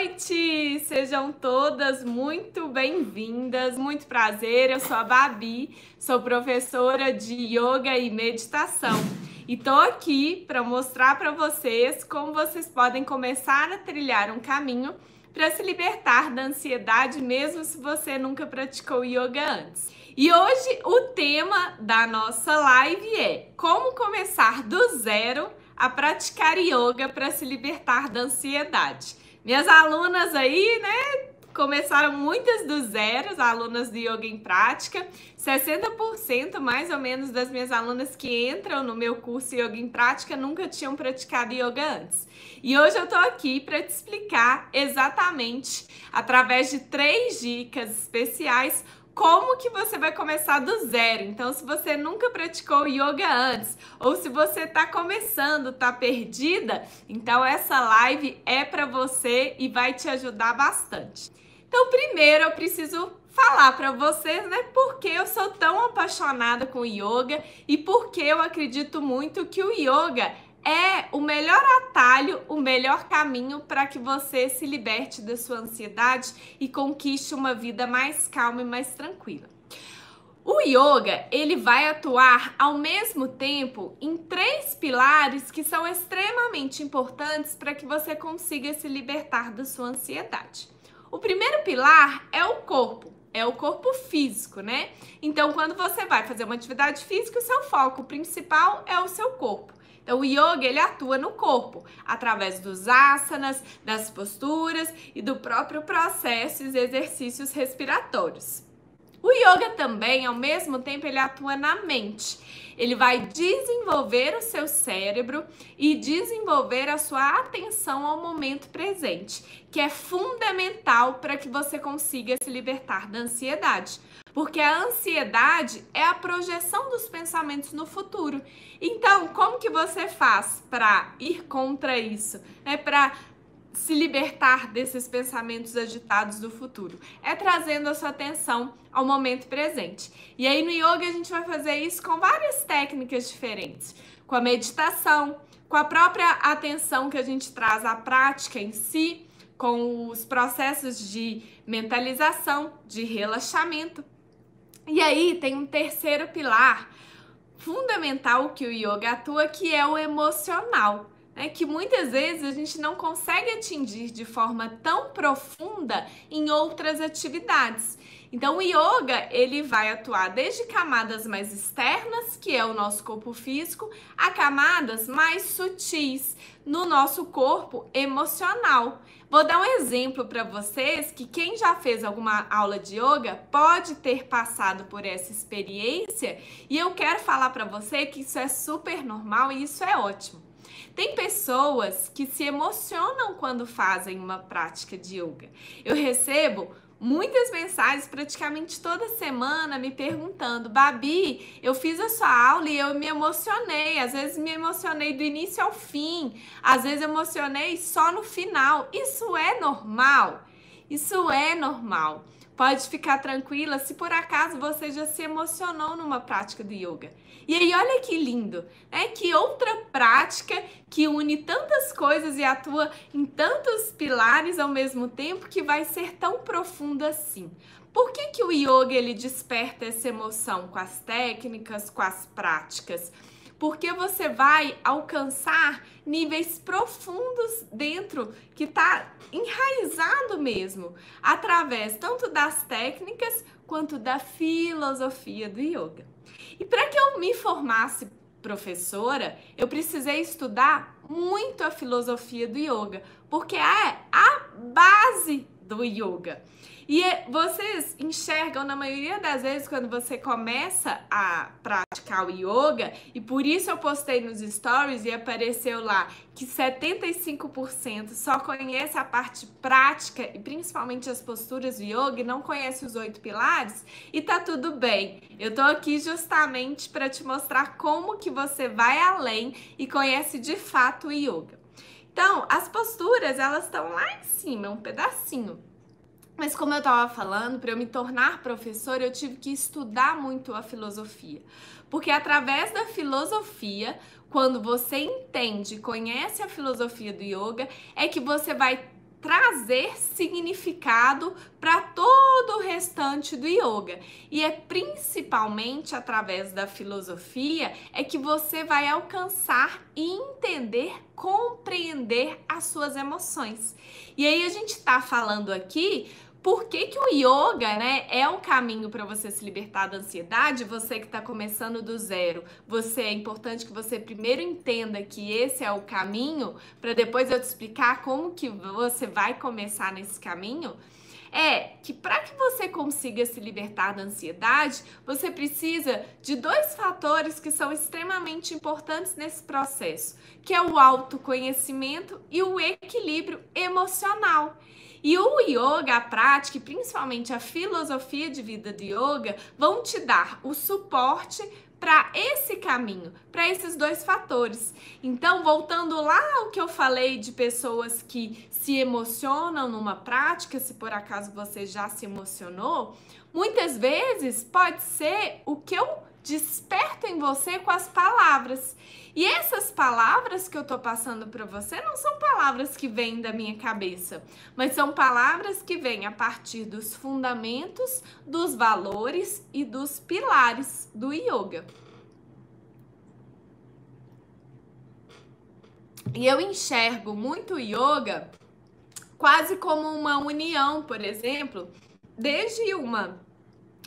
noite! Sejam todas muito bem-vindas, muito prazer. Eu sou a Babi, sou professora de yoga e meditação e tô aqui para mostrar para vocês como vocês podem começar a trilhar um caminho para se libertar da ansiedade, mesmo se você nunca praticou yoga antes. E hoje o tema da nossa live é como começar do zero a praticar yoga para se libertar da ansiedade. Minhas alunas aí, né, começaram muitas do zero, alunas de yoga em prática. 60% mais ou menos das minhas alunas que entram no meu curso Yoga em Prática nunca tinham praticado yoga antes. E hoje eu tô aqui para te explicar exatamente, através de 3 dicas especiais, como que você vai começar do zero. Então, se você nunca praticou yoga antes, ou se você está começando, está perdida, então essa live é para você e vai te ajudar bastante. Então, primeiro eu preciso falar para vocês, né, por que eu sou tão apaixonada com yoga e por que eu acredito muito que o yoga é o melhor atalho, o melhor caminho para que você se liberte da sua ansiedade e conquiste uma vida mais calma e mais tranquila. O yoga, ele vai atuar ao mesmo tempo em 3 pilares que são extremamente importantes para que você consiga se libertar da sua ansiedade. O primeiro pilar é o corpo físico, né? Então, quando você vai fazer uma atividade física, o seu foco principal é o seu corpo. Então, o yoga, ele atua no corpo, através dos asanas, das posturas e do próprio processo e exercícios respiratórios. O yoga também, ao mesmo tempo, ele atua na mente. Ele vai desenvolver o seu cérebro e desenvolver a sua atenção ao momento presente, que é fundamental para que você consiga se libertar da ansiedade. Porque a ansiedade é a projeção dos pensamentos no futuro. Então, como que você faz para ir contra isso? Para se libertar desses pensamentos agitados do futuro? É trazendo a sua atenção ao momento presente. E aí no yoga a gente vai fazer isso com várias técnicas diferentes. Com a meditação, com a própria atenção que a gente traz à prática em si, com os processos de mentalização, de relaxamento. E aí tem um terceiro pilar fundamental que o yoga atua, que é o emocional, né? Que muitas vezes a gente não consegue atingir de forma tão profunda em outras atividades. Então o yoga, ele vai atuar desde camadas mais externas, que é o nosso corpo físico, a camadas mais sutis no nosso corpo emocional. Vou dar um exemplo para vocês que quem já fez alguma aula de yoga pode ter passado por essa experiência, e eu quero falar para você que isso é super normal e isso é ótimo. Tem pessoas que se emocionam quando fazem uma prática de yoga. Eu recebo muitas mensagens praticamente toda semana me perguntando: Babi, eu fiz a sua aula e eu me emocionei. Às vezes me emocionei do início ao fim, às vezes emocionei só no final. Isso é normal? Isso é normal. Pode ficar tranquila se por acaso você já se emocionou numa prática de yoga. E aí, olha que lindo, né? Que outra prática que une tantas coisas e atua em tantos pilares ao mesmo tempo que vai ser tão profunda assim. Por que que o yoga, ele desperta essa emoção com as técnicas, com as práticas? Porque você vai alcançar níveis profundos dentro, que está enraizado mesmo, através tanto das técnicas quanto da filosofia do yoga. E para que eu me formasse professora, eu precisei estudar muito a filosofia do yoga, porque é a base do yoga. E vocês enxergam, na maioria das vezes, quando você começa a praticar o yoga, e por isso eu postei nos stories e apareceu lá que 75% só conhece a parte prática e principalmente as posturas do yoga e não conhece os 8 pilares, e tá tudo bem. Eu tô aqui justamente para te mostrar como que você vai além e conhece de fato o yoga. Então, as posturas, elas estão lá em cima, um pedacinho. Mas como eu estava falando, para eu me tornar professora, eu tive que estudar muito a filosofia. Porque através da filosofia, quando você entende, conhece a filosofia do yoga, é que você vai trazer significado para todo o restante do yoga. E é principalmente através da filosofia é que você vai alcançar e entender, compreender as suas emoções. E aí a gente está falando aqui por que o yoga, né, é o caminho para você se libertar da ansiedade. Você que está começando do zero, é importante que você primeiro entenda que esse é o caminho, para depois eu te explicar como que você vai começar nesse caminho. É que para que você consiga se libertar da ansiedade, você precisa de dois fatores que são extremamente importantes nesse processo, que é o autoconhecimento e o equilíbrio emocional. E o yoga, a prática, e principalmente a filosofia de vida do yoga, vão te dar o suporte para esse caminho, para esses dois fatores. Então, voltando lá ao que eu falei de pessoas que se emocionam numa prática, se por acaso você já se emocionou, muitas vezes pode ser o que eu desperto em você com as palavras. E essas palavras que eu tô passando para você não são palavras que vêm da minha cabeça, mas são palavras que vêm a partir dos fundamentos, dos valores e dos pilares do yoga. E eu enxergo muito o yoga quase como uma união, por exemplo, desde uma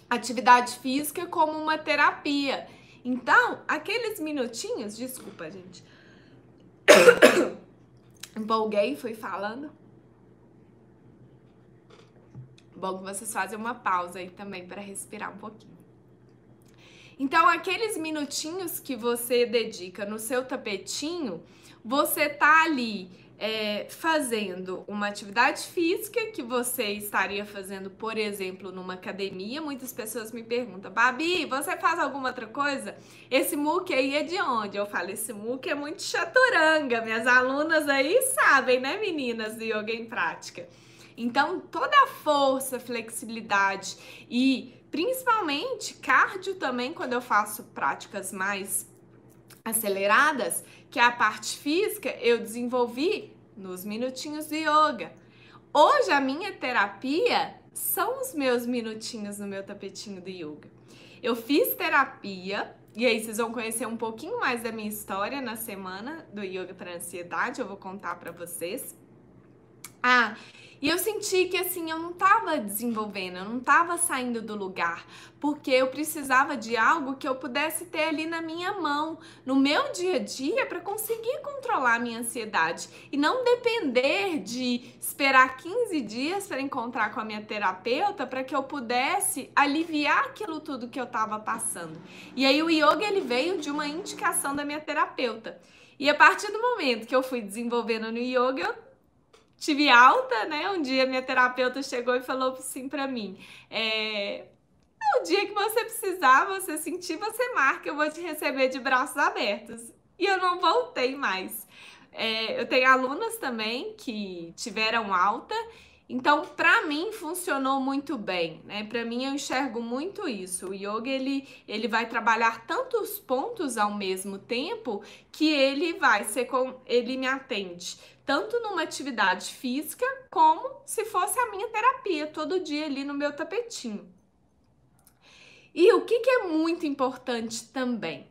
atividade física como uma terapia. Então, aqueles minutinhos, desculpa, gente, empolguei, fui falando. Bom que vocês fazem uma pausa aí também para respirar um pouquinho. Então, aqueles minutinhos que você dedica no seu tapetinho, você tá ali fazendo uma atividade física que você estaria fazendo, por exemplo, numa academia. Muitas pessoas me perguntam: Babi, você faz alguma outra coisa? Esse muque aí é de onde? Eu falo: esse muque é muito chaturanga. Minhas alunas aí sabem, né, meninas do Yoga em Prática? Então, toda a força, flexibilidade e principalmente cardio também, quando eu faço práticas mais aceleradas, que é a parte física, eu desenvolvi nos minutinhos do yoga. Hoje a minha terapia são os meus minutinhos no meu tapetinho do yoga. Eu fiz terapia, e aí vocês vão conhecer um pouquinho mais da minha história na semana do Yoga para Ansiedade, eu vou contar para vocês. E eu senti que assim, eu não tava desenvolvendo, eu não tava saindo do lugar, porque eu precisava de algo que eu pudesse ter ali na minha mão, no meu dia a dia, para conseguir controlar a minha ansiedade e não depender de esperar 15 dias para encontrar com a minha terapeuta para que eu pudesse aliviar aquilo tudo que eu tava passando. E aí o yoga, ele veio de uma indicação da minha terapeuta. E a partir do momento que eu fui desenvolvendo no yoga, eu tive alta, né? Um dia minha terapeuta chegou e falou assim pra mim: o dia que você precisar, você sentir, você marca, eu vou te receber de braços abertos. E eu não voltei mais. Eu tenho alunas também que tiveram alta, então pra mim funcionou muito bem, né? Pra mim eu enxergo muito isso. O yoga, ele vai trabalhar tantos pontos ao mesmo tempo que ele me atende tanto numa atividade física, como se fosse a minha terapia, todo dia ali no meu tapetinho. E o que é muito importante também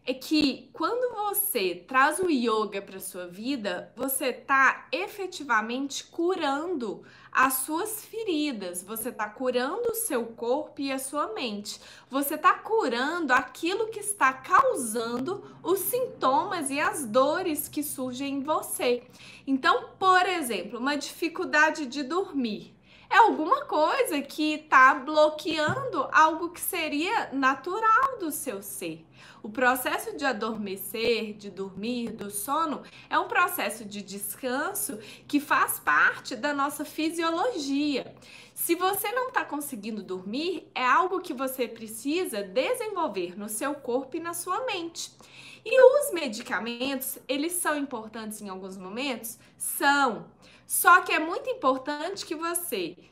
é que quando você traz o yoga para sua vida, você está efetivamente curando as suas feridas, você está curando o seu corpo e a sua mente, você está curando aquilo que está causando os sintomas e as dores que surgem em você. Então, por exemplo, uma dificuldade de dormir é alguma coisa que está bloqueando algo que seria natural do seu ser. O processo de adormecer, de dormir, do sono, é um processo de descanso que faz parte da nossa fisiologia. Se você não está conseguindo dormir, é algo que você precisa desenvolver no seu corpo e na sua mente. E os medicamentos, eles são importantes em alguns momentos? São. Só que é muito importante que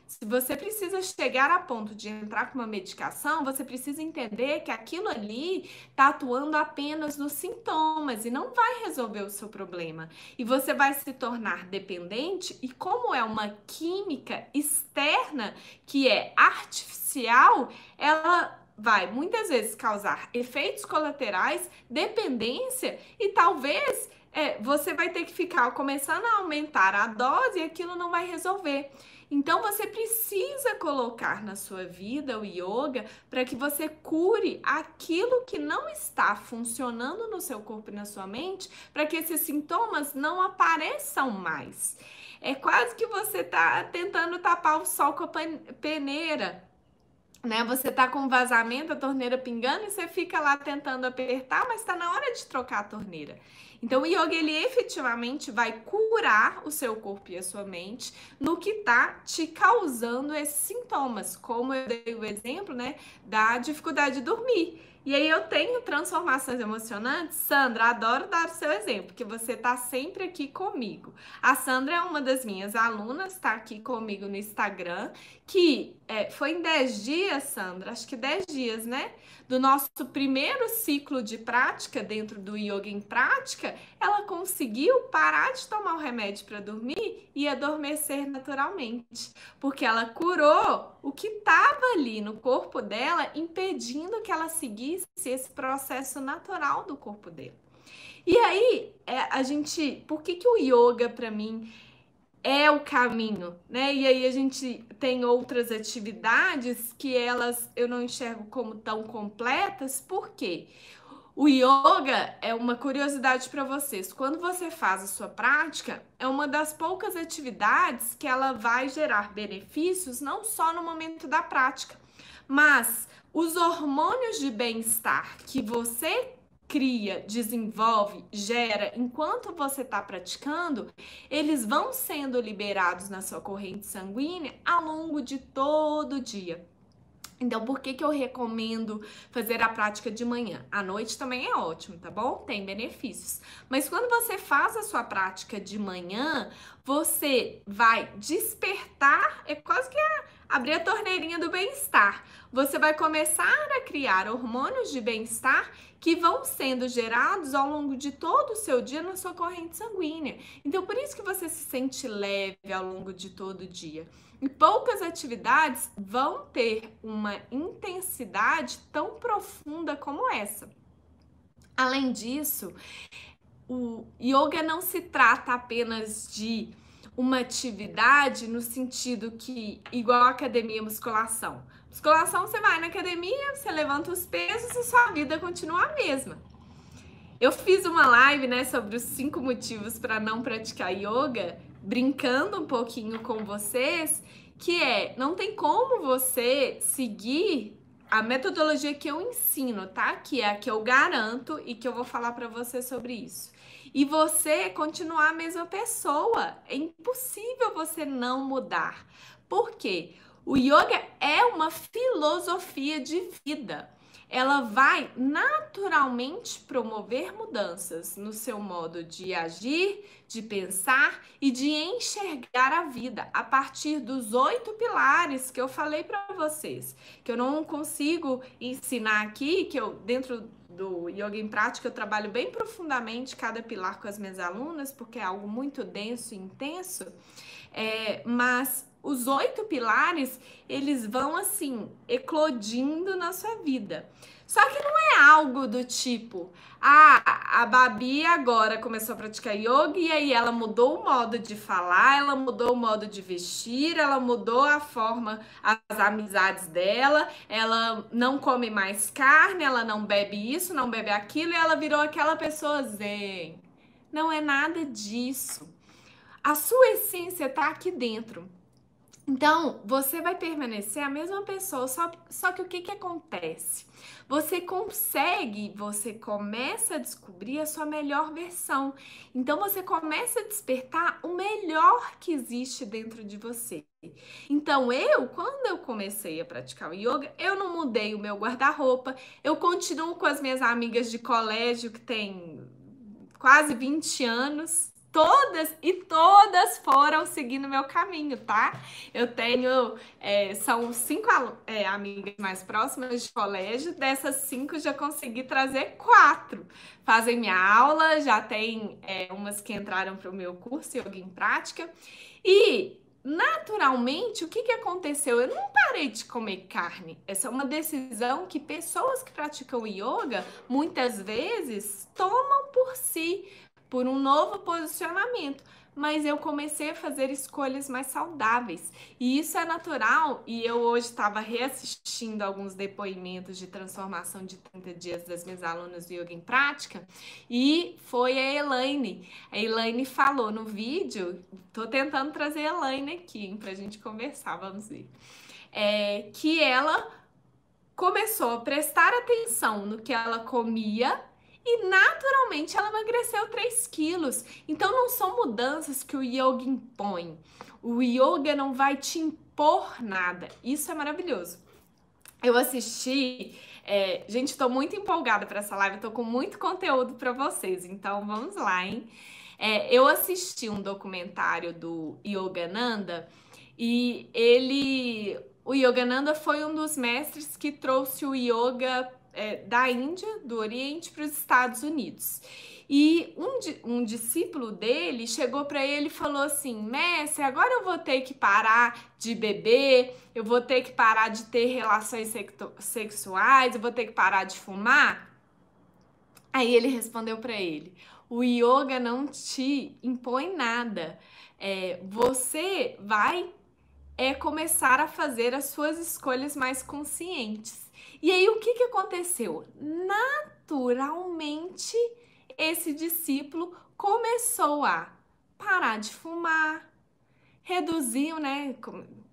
se você precisa chegar a ponto de entrar com uma medicação, você precisa entender que aquilo ali está atuando apenas nos sintomas e não vai resolver o seu problema. E você vai se tornar dependente, e como é uma química externa que é artificial, ela vai muitas vezes causar efeitos colaterais, dependência e talvez você vai ter que ficar começando a aumentar a dose e aquilo não vai resolver. Então você precisa colocar na sua vida o yoga para que você cure aquilo que não está funcionando no seu corpo e na sua mente, para que esses sintomas não apareçam mais. É quase que você está tentando tapar o sol com a peneira. Né? Você tá com vazamento, a torneira pingando e você fica lá tentando apertar, mas está na hora de trocar a torneira. Então, o yoga, ele efetivamente vai curar o seu corpo e a sua mente no que tá te causando esses sintomas, como eu dei o exemplo, né, da dificuldade de dormir. E aí eu tenho transformações emocionantes. Sandra, adoro dar o seu exemplo, porque você tá sempre aqui comigo. A Sandra é uma das minhas alunas, tá aqui comigo no Instagram, que foi em 10 dias, Sandra, acho que 10 dias, né? Do nosso primeiro ciclo de prática dentro do Yoga em Prática, ela conseguiu parar de tomar o remédio para dormir e adormecer naturalmente, porque ela curou o que estava ali no corpo dela, impedindo que ela seguisse esse processo natural do corpo dela. E aí, por que o yoga para mim é o caminho, né? E aí a gente tem outras atividades que eu não enxergo como tão completas, por quê? O yoga é uma curiosidade para vocês. Quando você faz a sua prática, é uma das poucas atividades que ela vai gerar benefícios não só no momento da prática, mas os hormônios de bem-estar que você cria, desenvolve, gera enquanto você está praticando, eles vão sendo liberados na sua corrente sanguínea ao longo de todo o dia. Então, por que eu recomendo fazer a prática de manhã? À noite também é ótimo, tá bom? Tem benefícios. Mas quando você faz a sua prática de manhã, você vai despertar, é quase que abrir a torneirinha do bem-estar. Você vai começar a criar hormônios de bem-estar que vão sendo gerados ao longo de todo o seu dia na sua corrente sanguínea. Então, por isso que você se sente leve ao longo de todo o dia. E poucas atividades vão ter uma intensidade tão profunda como essa. Além disso, o yoga não se trata apenas de uma atividade no sentido que, igual a academia, musculação. Musculação, você vai na academia, você levanta os pesos e sua vida continua a mesma. Eu fiz uma live, né, sobre os 5 motivos para não praticar yoga, brincando um pouquinho com vocês, que não tem como você seguir a metodologia que eu ensino, tá? Que é a que eu garanto e que eu vou falar para você sobre isso. E você continuar a mesma pessoa. É impossível você não mudar. Por quê? O yoga é uma filosofia de vida. Ela vai naturalmente promover mudanças no seu modo de agir, de pensar e de enxergar a vida a partir dos 8 pilares que eu falei para vocês, que eu não consigo ensinar aqui, que eu dentro do Yoga em Prática eu trabalho bem profundamente cada pilar com as minhas alunas, porque é algo muito denso e intenso, mas os 8 pilares, eles vão assim, eclodindo na sua vida. Só que não é algo do tipo, a Babi agora começou a praticar yoga e aí ela mudou o modo de falar, ela mudou o modo de vestir, ela mudou a forma, as amizades dela, ela não come mais carne, ela não bebe isso, não bebe aquilo e ela virou aquela pessoa zen. Não é nada disso. A sua essência está aqui dentro. Então, você vai permanecer a mesma pessoa, só que o que que acontece? Você começa a descobrir a sua melhor versão. Então, você começa a despertar o melhor que existe dentro de você. Então, quando eu comecei a praticar o yoga, eu não mudei o meu guarda-roupa, eu continuo com as minhas amigas de colégio que têm quase 20 anos. Todas foram seguindo meu caminho, tá? Eu tenho, são 5 amigas mais próximas de colégio, dessas 5 já consegui trazer 4. Fazem minha aula, já tem umas que entraram para o meu curso Yoga em Prática. E, naturalmente, o que que aconteceu? Eu não parei de comer carne. Essa é uma decisão que pessoas que praticam yoga, muitas vezes, tomam por si por um novo posicionamento, mas eu comecei a fazer escolhas mais saudáveis. E isso é natural, e eu hoje estava reassistindo alguns depoimentos de transformação de 30 dias das minhas alunas do Yoga em Prática, e foi a Elaine. A Elaine falou no vídeo, tô tentando trazer a Elaine aqui para a gente conversar, vamos ver. Que ela começou a prestar atenção no que ela comia e naturalmente ela emagreceu 3 quilos. Então não são mudanças que o yoga impõe. O yoga não vai te impor nada. Isso é maravilhoso. Eu assisti. Gente, estou muito empolgada para essa live, estou com muito conteúdo para vocês, então vamos lá, hein? Eu assisti um documentário do Yogananda e o Yogananda foi um dos mestres que trouxe o yoga da Índia, do Oriente, para os Estados Unidos. E um discípulo dele chegou para ele e falou assim: mestre, agora eu vou ter que parar de beber, eu vou ter que parar de ter relações sexuais, eu vou ter que parar de fumar. Aí ele respondeu para ele: o yoga não te impõe nada. Você vai começar a fazer as suas escolhas mais conscientes. E aí o que que aconteceu? Naturalmente, esse discípulo começou a parar de fumar, reduziu, né?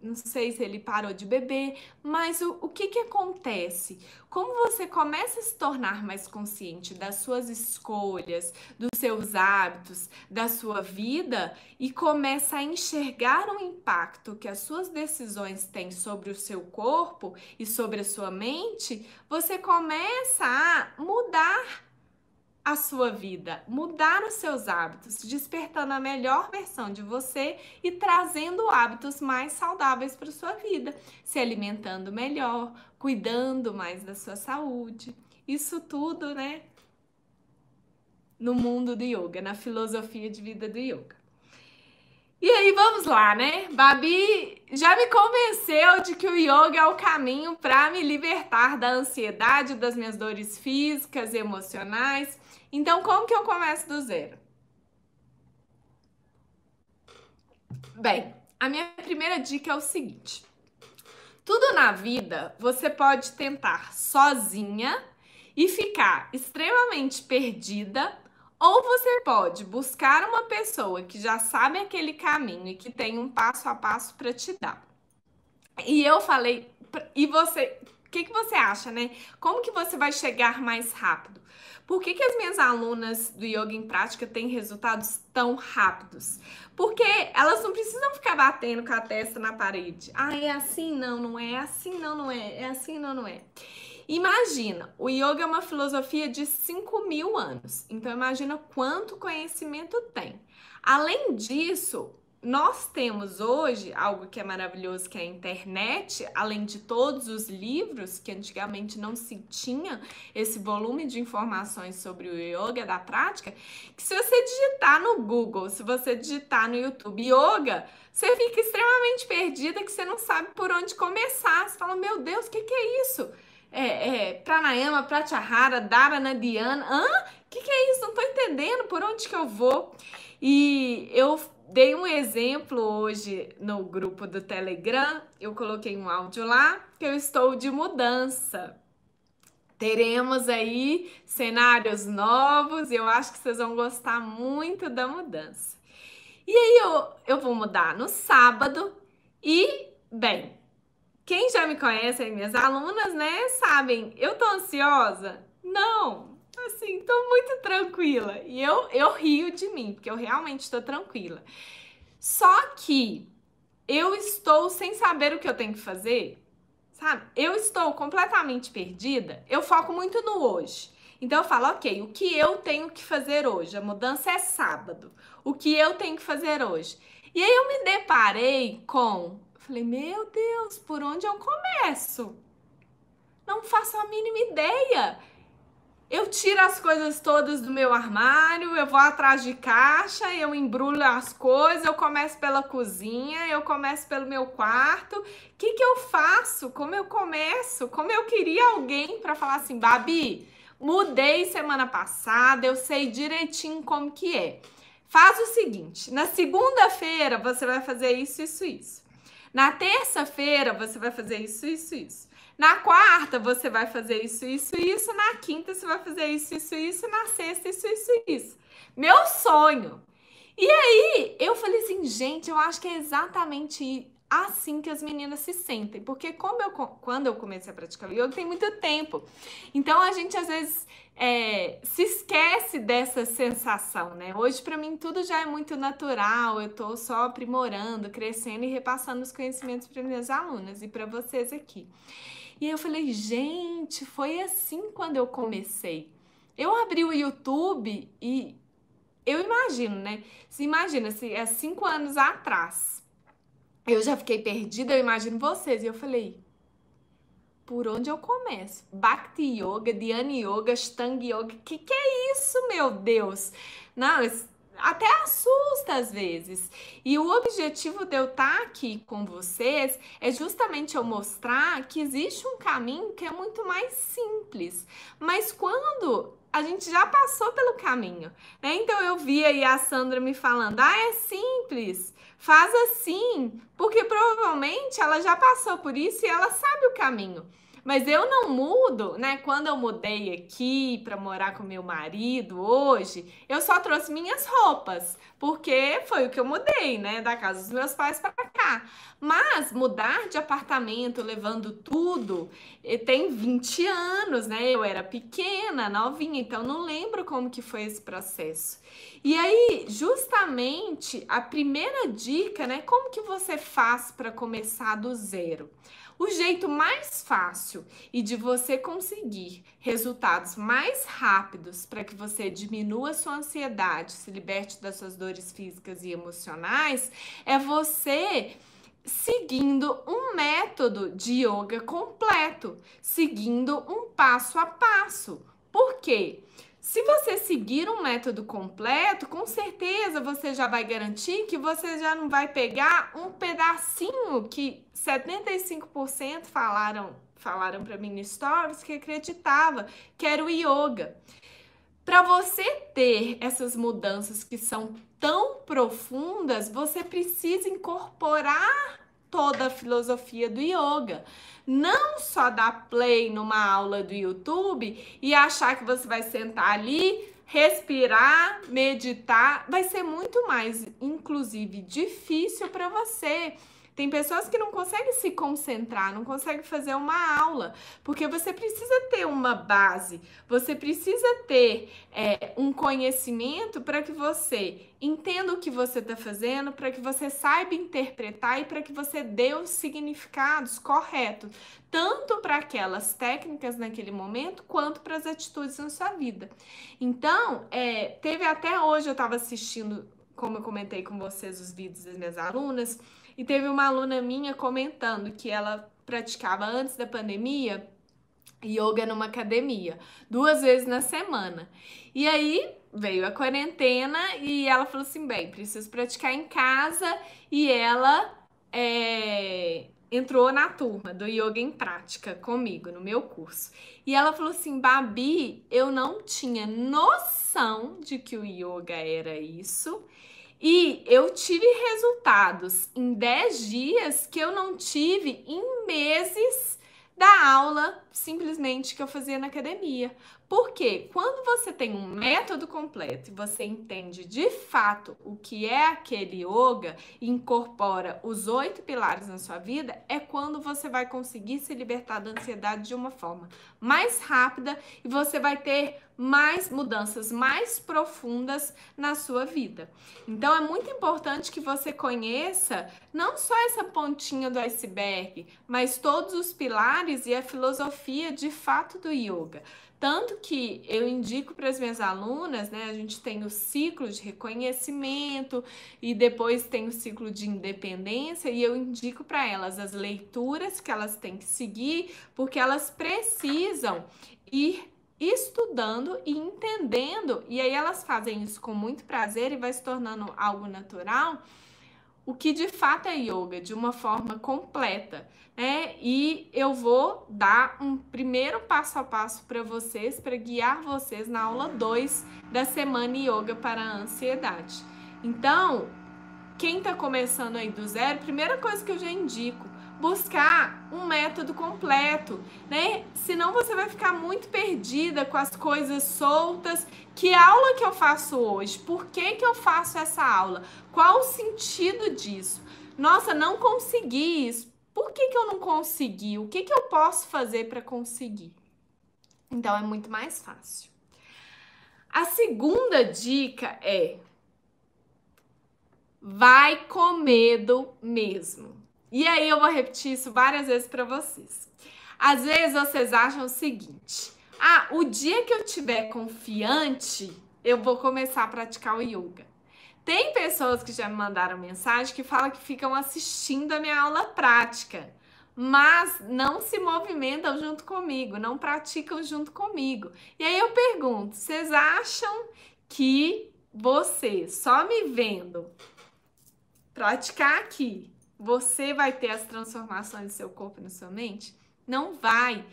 Não sei se ele parou de beber, mas o que que acontece? Como você começa a se tornar mais consciente das suas escolhas, dos seus hábitos, da sua vida e começa a enxergar o impacto que as suas decisões têm sobre o seu corpo e sobre a sua mente, você começa a mudar a sua vida, mudar os seus hábitos, despertando a melhor versão de você e trazendo hábitos mais saudáveis para sua vida, se alimentando melhor, cuidando mais da sua saúde. Isso tudo, né, no mundo do yoga, na filosofia de vida do yoga. E aí, vamos lá, né? Babi já me convenceu de que o yoga é o caminho para me libertar da ansiedade, das minhas dores físicas e emocionais. Então, como que eu começo do zero? Bem, a minha primeira dica é o seguinte: tudo na vida você pode tentar sozinha e ficar extremamente perdida, ou você pode buscar uma pessoa que já sabe aquele caminho e que tem um passo a passo para te dar. E eu falei, e você, o que que você acha, né? Como que você vai chegar mais rápido? Por que que as minhas alunas do Yoga em Prática têm resultados tão rápidos? Porque elas não precisam ficar batendo com a testa na parede. Ah, é assim? Não, não é. É assim? Não, não é. É assim? Não, não é. Imagina, o yoga é uma filosofia de 5.000 anos. Então, imagina quanto conhecimento tem. Além disso, nós temos hoje algo que é maravilhoso, que é a internet, além de todos os livros, que antigamente não se tinha esse volume de informações sobre o yoga da prática, que se você digitar no Google, se você digitar no YouTube yoga, você fica extremamente perdida, que você não sabe por onde começar. Você fala, meu Deus, o que é isso? Pranayama, Pratyahara, Dharana, Dhyana. O que é isso? Não tô entendendo por onde que eu vou. E eu dei um exemplo hoje no grupo do Telegram, eu coloquei um áudio lá, que eu estou de mudança. Teremos aí cenários novos e eu acho que vocês vão gostar muito da mudança. E aí eu vou mudar no sábado E, bem, quem já me conhece, aí, minhas alunas, né, sabem, eu tô ansiosa? Não, assim, tô muito tranquila. E eu rio de mim, porque eu realmente tô tranquila. Só que eu estou sem saber o que eu tenho que fazer, sabe? Eu estou completamente perdida. Eu foco muito no hoje. Então eu falo, ok, o que eu tenho que fazer hoje? A mudança é sábado. O que eu tenho que fazer hoje? E aí eu me deparei com, falei, meu Deus, por onde eu começo? Não faço a mínima ideia. Eu tiro as coisas todas do meu armário, eu vou atrás de caixa, eu embrulho as coisas, eu começo pela cozinha, eu começo pelo meu quarto. O que que eu faço? Como eu começo? Como eu queria alguém para falar assim, Babi, mudei semana passada, eu sei direitinho como que é. Faz o seguinte, na segunda-feira você vai fazer isso, isso, isso. Na terça-feira você vai fazer isso, isso, isso. Na quarta você vai fazer isso, isso, isso. Na quinta você vai fazer isso, isso, isso. Na sexta, isso, isso, isso. Meu sonho. E aí eu falei assim, gente, eu acho que é exatamente assim que as meninas se sentem. Porque quando eu comecei a praticar yoga, tem muito tempo. Então a gente às vezes se esquece dessa sensação, né? Hoje pra mim tudo já é muito natural. Eu tô só aprimorando, crescendo e repassando os conhecimentos para minhas alunas e para vocês aqui. E aí eu falei, gente, foi assim quando eu comecei. Eu abri o YouTube e eu imagino, né? Se imagina, se é 5 anos atrás eu já fiquei perdida, eu imagino vocês. E eu falei, por onde eu começo? Bhakti Yoga, Dhyana Yoga, Ashtanga Yoga, que é isso, meu Deus? Não, até assusta às vezes. E o objetivo de eu estar aqui com vocês é justamente eu mostrar que existe um caminho que é muito mais simples. Mas quando a gente já passou pelo caminho, né? Então eu vi aí a Sandra me falando, é simples, faz assim, porque provavelmente ela já passou por isso e ela sabe o caminho. Mas eu não mudo, né? Quando eu mudei aqui para morar com meu marido hoje, eu só trouxe minhas roupas, porque foi o que eu mudei, né? Da casa dos meus pais para cá. Mas mudar de apartamento, levando tudo, tem 20 anos, né? Eu era pequena, novinha, então não lembro como que foi esse processo. E aí, justamente, a primeira dica, né? Como que você faz para começar do zero? O jeito mais fácil e de você conseguir resultados mais rápidos para que você diminua sua ansiedade, se liberte das suas dores físicas e emocionais, é você seguindo um método de yoga completo, seguindo um passo a passo. Por quê? Se você seguir um método completo, com certeza você já vai garantir que você já não vai pegar um pedacinho que 75% falaram para mim no Stories que acreditava que era o yoga. Para você ter essas mudanças que são tão profundas, você precisa incorporar toda a filosofia do yoga. Não só dar play numa aula do YouTube e achar que você vai sentar ali, respirar, meditar. Vai ser muito mais, inclusive, difícil para você. Tem pessoas que não conseguem se concentrar, não conseguem fazer uma aula, porque você precisa ter uma base, você precisa ter um conhecimento para que você entenda o que você está fazendo, para que você saiba interpretar e para que você dê os significados corretos, tanto para aquelas técnicas naquele momento, quanto para as atitudes na sua vida. Então, teve até hoje, eu estava assistindo, como eu comentei com vocês, os vídeos das minhas alunas, e teve uma aluna minha comentando que ela praticava antes da pandemia yoga numa academia, 2 vezes na semana. E aí veio a quarentena e ela falou assim, bem, preciso praticar em casa, e ela entrou na turma do Yoga em Prática comigo, no meu curso. E ela falou assim, Babi, eu não tinha noção de que o yoga era isso. E eu tive resultados em 10 dias que eu não tive em meses da aula simplesmente que eu fazia na academia. Porque quando você tem um método completo e você entende de fato o que é aquele yoga e incorpora os 8 pilares na sua vida, é quando você vai conseguir se libertar da ansiedade de uma forma mais rápida e você vai ter mais mudanças mais profundas na sua vida. Então é muito importante que você conheça não só essa pontinha do iceberg, mas todos os pilares e a filosofia de fato do yoga. Tanto que eu indico para as minhas alunas, né? A gente tem o ciclo de reconhecimento e depois tem o ciclo de independência, e eu indico para elas as leituras que elas têm que seguir, porque elas precisam ir estudando e entendendo, e aí elas fazem isso com muito prazer e vai se tornando algo natural, o que de fato é yoga, de uma forma completa, né? E eu vou dar um primeiro passo a passo para vocês, para guiar vocês na aula 2 da Semana Yoga para a Ansiedade. Então, quem está começando aí do zero, primeira coisa que eu já indico, buscar um método completo, né? Senão você vai ficar muito perdida com as coisas soltas. Que aula que eu faço hoje? Por que que eu faço essa aula? Qual o sentido disso? Nossa, não consegui isso. Por que que eu não consegui? O que que eu posso fazer para conseguir? Então é muito mais fácil. A segunda dica é: vai com medo mesmo. E aí eu vou repetir isso várias vezes para vocês. Às vezes vocês acham o seguinte: ah, o dia que eu estiver confiante, eu vou começar a praticar o yoga. Tem pessoas que já me mandaram mensagem que falam que ficam assistindo a minha aula prática, mas não se movimentam junto comigo, não praticam junto comigo. E aí eu pergunto: vocês acham que você, só me vendo praticar aqui, você vai ter as transformações do seu corpo e na sua mente? Não vai.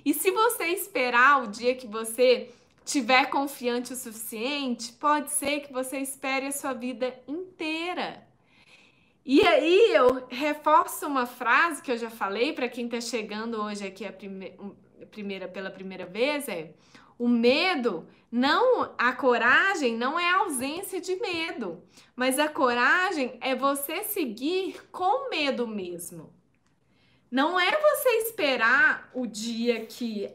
E se você esperar o dia que você tiver confiante o suficiente, pode ser que você espere a sua vida inteira. E aí eu reforço uma frase que eu já falei para quem está chegando hoje aqui pela primeira vez, é: o medo, não, a coragem não é a ausência de medo, mas a coragem é você seguir com medo mesmo. Não é você esperar o dia que,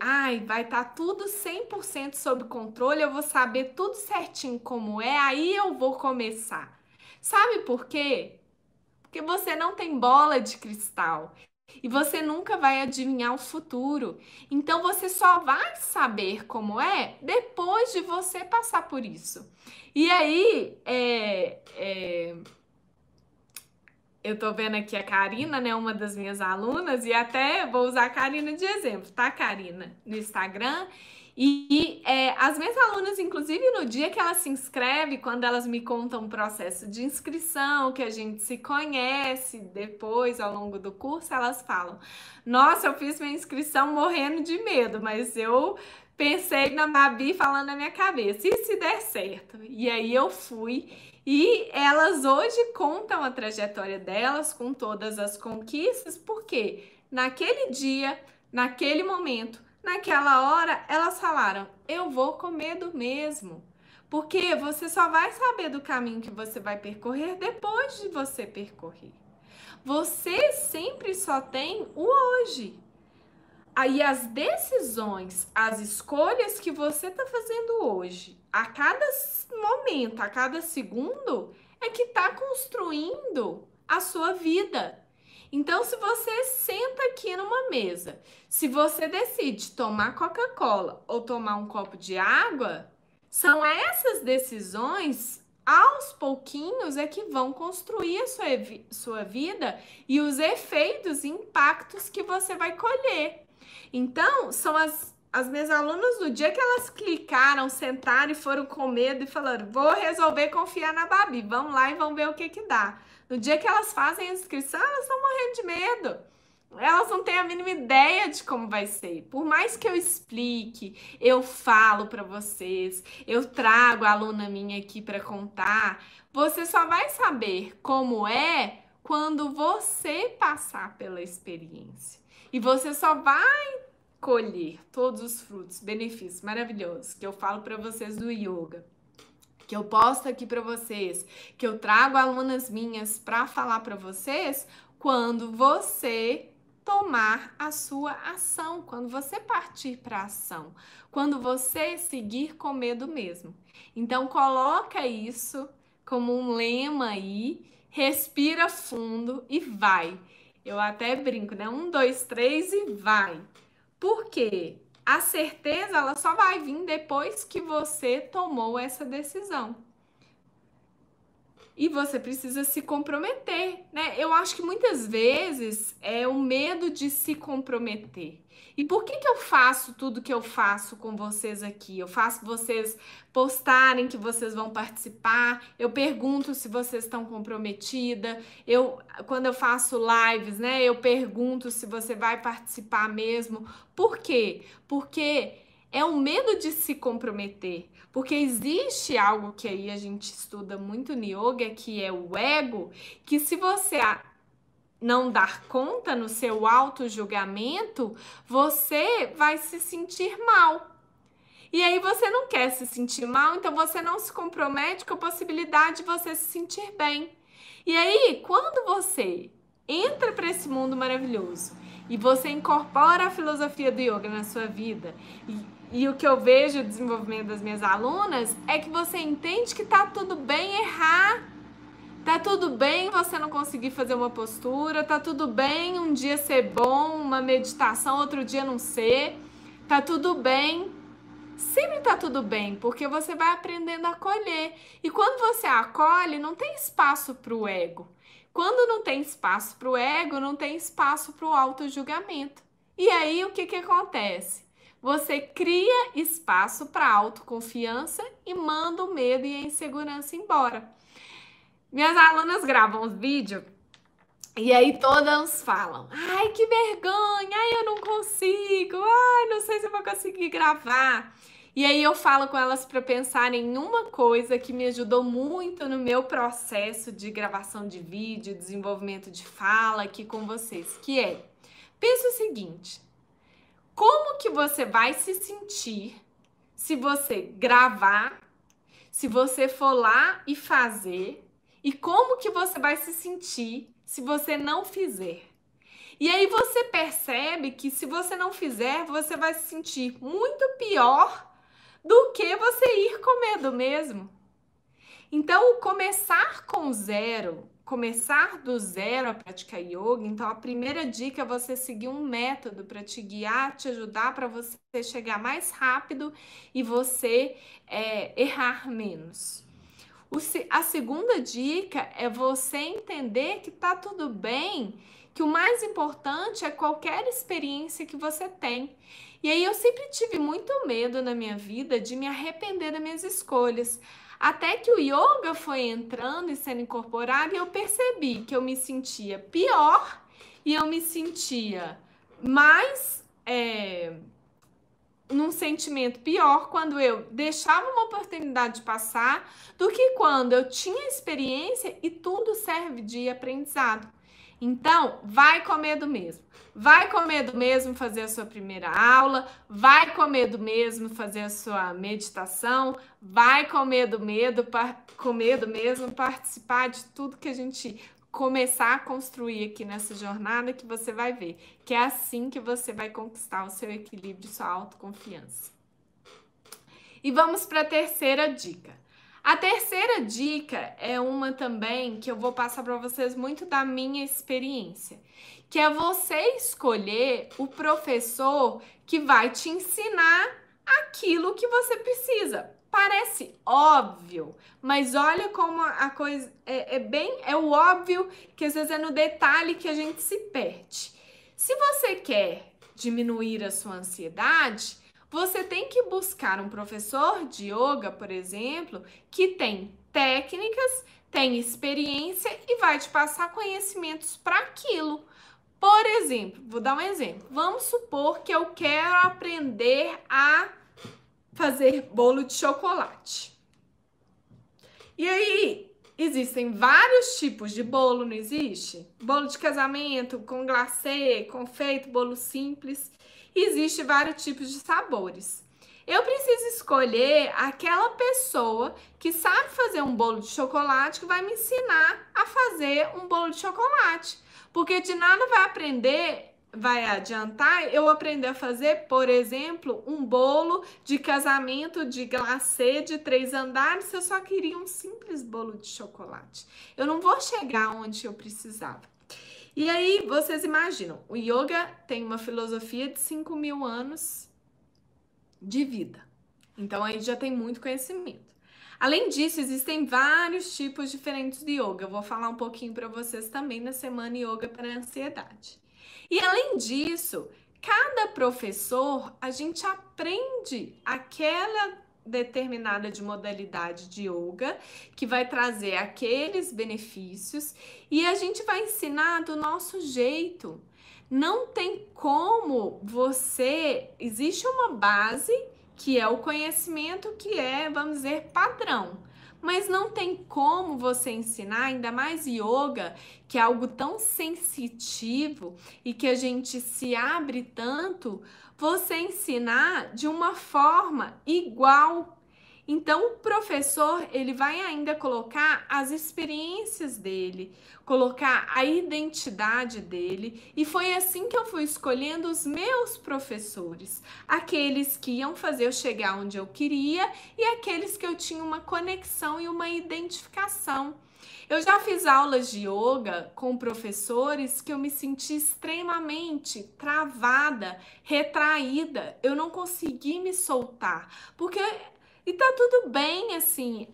vai estar tudo 100% sob controle, eu vou saber tudo certinho como é, aí eu vou começar. Sabe por quê? Porque você não tem bola de cristal e você nunca vai adivinhar o futuro. Então você só vai saber como é depois de você passar por isso. E aí, eu tô vendo aqui a Karina, né, uma das minhas alunas, e até vou usar a Karina de exemplo, tá, Karina? No Instagram. E as minhas alunas, inclusive no dia que elas se inscrevem, quando elas me contam o processo de inscrição, que a gente se conhece depois, ao longo do curso, elas falam: nossa, eu fiz minha inscrição morrendo de medo, mas eu pensei na Babi falando na minha cabeça, e se der certo? E aí eu fui. E elas hoje contam a trajetória delas com todas as conquistas, porque naquele dia, naquele momento, naquela hora, elas falaram: eu vou com medo mesmo. Porque você só vai saber do caminho que você vai percorrer depois de você percorrer. Você sempre só tem o hoje. Aí as decisões, as escolhas que você está fazendo hoje, a cada momento, a cada segundo, é que está construindo a sua vida. Então, se você senta aqui numa mesa, se você decide tomar Coca-Cola ou tomar um copo de água, são essas decisões, aos pouquinhos, é que vão construir a sua vida e os efeitos e impactos que você vai colher. Então, são as minhas alunas, no dia que elas clicaram, sentaram e foram com medo e falaram: vou resolver confiar na Babi, vamos lá e vamos ver o que que dá. No dia que elas fazem a inscrição, elas estão morrendo de medo. Elas não têm a mínima ideia de como vai ser. Por mais que eu explique, eu falo para vocês, eu trago a aluna minha aqui para contar, você só vai saber como é quando você passar pela experiência. E você só vai colher todos os frutos, benefícios maravilhosos que eu falo para vocês do yoga, que eu posto aqui para vocês, que eu trago alunas minhas para falar para vocês, quando você tomar a sua ação, quando você partir para a ação, quando você seguir com medo mesmo. Então coloca isso como um lema aí, respira fundo e vai. Eu até brinco, né? 1, 2, 3 e vai. Por quê? A certeza ela só vai vir depois que você tomou essa decisão. E você precisa se comprometer, né? Eu acho que muitas vezes é o medo de se comprometer. E por que eu faço tudo que eu faço com vocês aqui? Eu faço vocês postarem que vocês vão participar, eu pergunto se vocês estão comprometidas, quando eu faço lives, né, eu pergunto se você vai participar mesmo. Por quê? Porque é o medo de se comprometer. Porque existe algo que aí a gente estuda muito no yoga, que é o ego, que se você não dar conta no seu auto-julgamento, você vai se sentir mal. E aí você não quer se sentir mal, então você não se compromete com a possibilidade de você se sentir bem. E aí, quando você entra para esse mundo maravilhoso e você incorpora a filosofia do yoga na sua vida, e o que eu vejo no desenvolvimento das minhas alunas é que você entende que tá tudo bem errar. Tá tudo bem você não conseguir fazer uma postura, tá tudo bem um dia ser bom, uma meditação, outro dia não ser. Tá tudo bem. Sempre tá tudo bem, porque você vai aprendendo a acolher. E quando você acolhe, não tem espaço pro ego. Quando não tem espaço pro ego, não tem espaço pro auto-julgamento. E aí, o que acontece? Você cria espaço para autoconfiança e manda o medo e a insegurança embora. Minhas alunas gravam os vídeos e aí todas falam: ai, que vergonha, ai, eu não consigo, ai, não sei se eu vou conseguir gravar. E aí eu falo com elas para pensarem em uma coisa que me ajudou muito no meu processo de gravação de vídeo, desenvolvimento de fala aqui com vocês, que é: pensa o seguinte, como que você vai se sentir se você gravar, se você for lá e fazer, e como que você vai se sentir se você não fizer? E aí você percebe que se você não fizer, você vai se sentir muito pior do que você ir com medo mesmo. Então, começar com zero, começar do zero a praticar yoga, então a primeira dica é você seguir um método para te guiar, te ajudar para você chegar mais rápido e você errar menos. A segunda dica é você entender que tá tudo bem, que o mais importante é qualquer experiência que você tem. E aí eu sempre tive muito medo na minha vida de me arrepender das minhas escolhas. Até que o yoga foi entrando e sendo incorporado e eu percebi que eu me sentia pior e eu me sentia mais num sentimento pior quando eu deixava uma oportunidade de passar do que quando eu tinha experiência e tudo serve de aprendizado. Então, vai com medo mesmo. Vai com medo mesmo fazer a sua primeira aula, vai com medo mesmo fazer a sua meditação, vai com medo mesmo participar de tudo que a gente começar a construir aqui nessa jornada, que você vai ver que é assim que você vai conquistar o seu equilíbrio e sua autoconfiança. E vamos para a terceira dica. A terceira dica é uma também que eu vou passar para vocês muito da minha experiência, que é você escolher o professor que vai te ensinar aquilo que você precisa. Parece óbvio, mas olha como a coisa é o óbvio, que às vezes é no detalhe que a gente se perde. Se você quer diminuir a sua ansiedade, você tem que buscar um professor de yoga, por exemplo, que tem técnicas, tem experiência e vai te passar conhecimentos para aquilo. Por exemplo, vou dar um exemplo. Vamos supor que eu quero aprender a fazer bolo de chocolate. E aí, Existem vários tipos de bolo, não existe? Bolo de casamento, com glacê, confeito, bolo simples. Existe vários tipos de sabores. Eu preciso escolher aquela pessoa que sabe fazer um bolo de chocolate que vai me ensinar a fazer um bolo de chocolate. Porque de nada vai adiantar eu aprender a fazer, por exemplo, um bolo de casamento de glacê de 3 andares se eu só queria um simples bolo de chocolate. Eu não vou chegar onde eu precisava. E aí, vocês imaginam, o yoga tem uma filosofia de 5.000 anos de vida. Então, aí já tem muito conhecimento. Além disso, existem vários tipos diferentes de yoga. Eu vou falar um pouquinho para vocês também na semana Yoga para a Ansiedade. E além disso, cada professor, a gente aprende aquela determinada de modalidade de yoga que vai trazer aqueles benefícios e a gente vai ensinar do nosso jeito. Não tem como existe uma base que é o conhecimento que é, vamos dizer, padrão. Mas não tem como você ensinar, ainda mais yoga, que é algo tão sensitivo e que a gente se abre tanto, você ensinar de uma forma igual. Então, o professor, ele vai ainda colocar as experiências dele, colocar a identidade dele, e foi assim que eu fui escolhendo os meus professores, aqueles que iam fazer eu chegar onde eu queria e aqueles que eu tinha uma conexão e uma identificação. Eu já fiz aulas de yoga com professores que eu me senti extremamente travada, retraída, eu não consegui me soltar, porque e tá tudo bem, assim,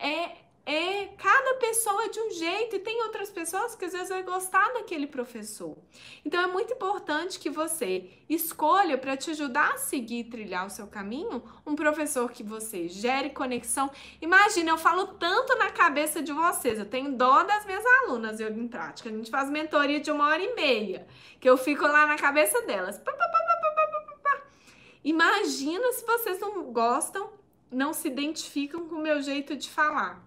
cada pessoa é de um jeito e tem outras pessoas que às vezes vai gostar daquele professor. Então é muito importante que você escolha para te ajudar a seguir e trilhar o seu caminho, um professor que você gere conexão. Imagina, eu falo tanto na cabeça de vocês, eu tenho dó das minhas alunas yoga em prática. A gente faz mentoria de 1h30, que eu fico lá na cabeça delas. Imagina se vocês não gostam, não se identificam com o meu jeito de falar.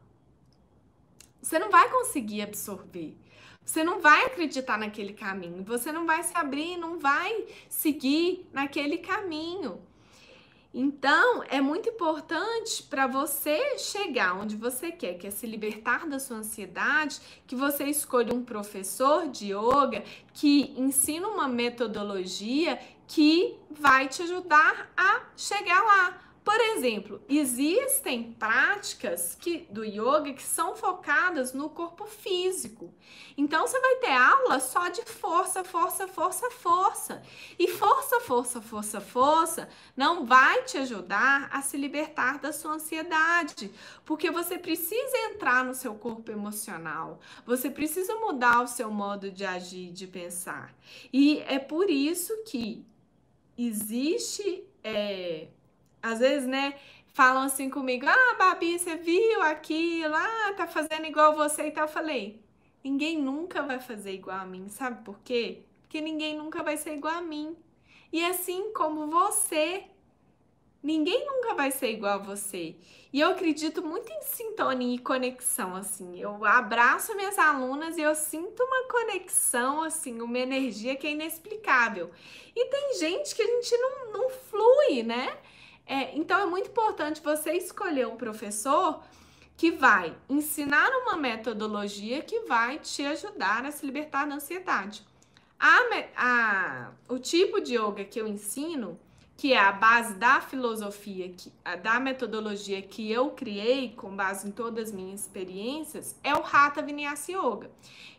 Você não vai conseguir absorver. Você não vai acreditar naquele caminho. Você não vai se abrir, não vai seguir naquele caminho. Então, é muito importante para você chegar onde você quer, que é se libertar da sua ansiedade, que você escolha um professor de yoga que ensina uma metodologia que vai te ajudar a chegar lá. Por exemplo, existem práticas do yoga que são focadas no corpo físico. Então, você vai ter aula só de força, força, força, força. E força, força, força, força não vai te ajudar a se libertar da sua ansiedade, porque você precisa entrar no seu corpo emocional. Você precisa mudar o seu modo de agir, de pensar. E é por isso que existe... Às vezes, né, falam assim comigo, Babi, você viu aquilo, tá fazendo igual você e tal. Eu falei, ninguém nunca vai fazer igual a mim, sabe por quê? Porque ninguém nunca vai ser igual a mim. E assim como você, ninguém nunca vai ser igual a você. E eu acredito muito em sintonia e conexão, assim. Eu abraço minhas alunas e eu sinto uma conexão, assim, uma energia que é inexplicável. E tem gente que a gente não flui, né? Então é muito importante você escolher um professor que vai ensinar uma metodologia que vai te ajudar a se libertar da ansiedade. O tipo de yoga que eu ensino, que é a base da filosofia, da metodologia que eu criei com base em todas as minhas experiências, é o Hatha Vinyasa Yoga.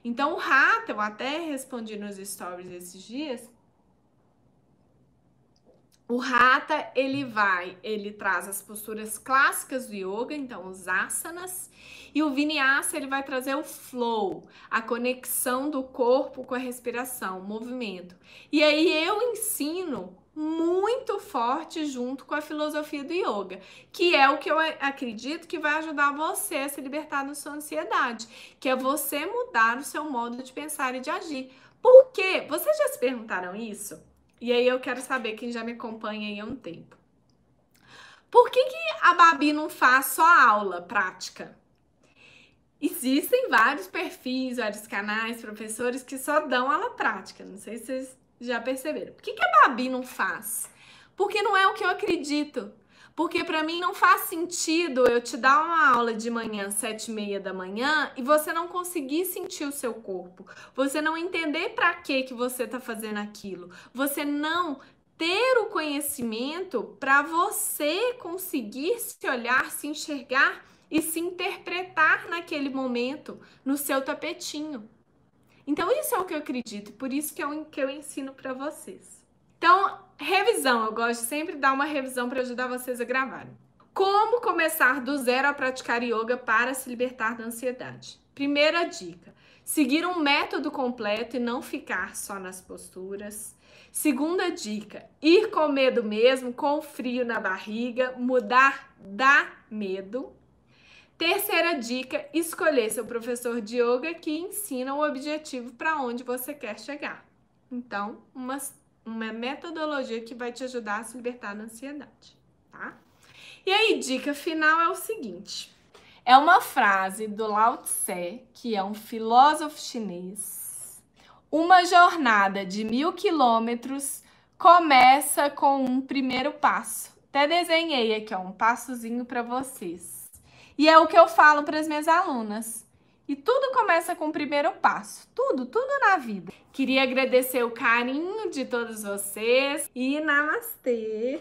Então o Hatha, eu até respondi nos stories esses dias, o Hatha, ele traz as posturas clássicas do yoga, então os asanas, e o Vinyasa, ele vai trazer o flow, a conexão do corpo com a respiração, o movimento. E aí eu ensino muito forte junto com a filosofia do yoga, que é o que eu acredito que vai ajudar você a se libertar da sua ansiedade, que é você mudar o seu modo de pensar e de agir. Por quê? Vocês já se perguntaram isso? E aí eu quero saber quem já me acompanha aí há um tempo. Por que a Babi não faz só aula prática? Existem vários perfis, vários canais, professores que só dão aula prática. Não sei se vocês já perceberam. Por que a Babi não faz? Porque não é o que eu acredito. Porque para mim não faz sentido eu te dar uma aula de manhã, 7h30 da manhã, e você não conseguir sentir o seu corpo. Você não entender para que você está fazendo aquilo. Você não ter o conhecimento para você conseguir se olhar, se enxergar e se interpretar naquele momento, no seu tapetinho. Então, isso é o que eu acredito, por isso que eu ensino para vocês. Então, revisão. Eu gosto de sempre dar uma revisão para ajudar vocês a gravarem. Como começar do zero a praticar yoga para se libertar da ansiedade? Primeira dica: seguir um método completo e não ficar só nas posturas. Segunda dica: ir com medo mesmo, com frio na barriga, mudar dá medo. Terceira dica: escolher seu professor de yoga que ensina o objetivo para onde você quer chegar. Então, uma metodologia que vai te ajudar a se libertar da ansiedade, tá? E aí, dica final é o seguinte: é uma frase do Lao Tse, que é um filósofo chinês. Uma jornada de 1000 quilômetros começa com um primeiro passo. Até desenhei aqui, ó, um passozinho para vocês. E é o que eu falo para as minhas alunas. E tudo começa com o primeiro passo. Tudo na vida. Queria agradecer o carinho de todos vocês e namastê!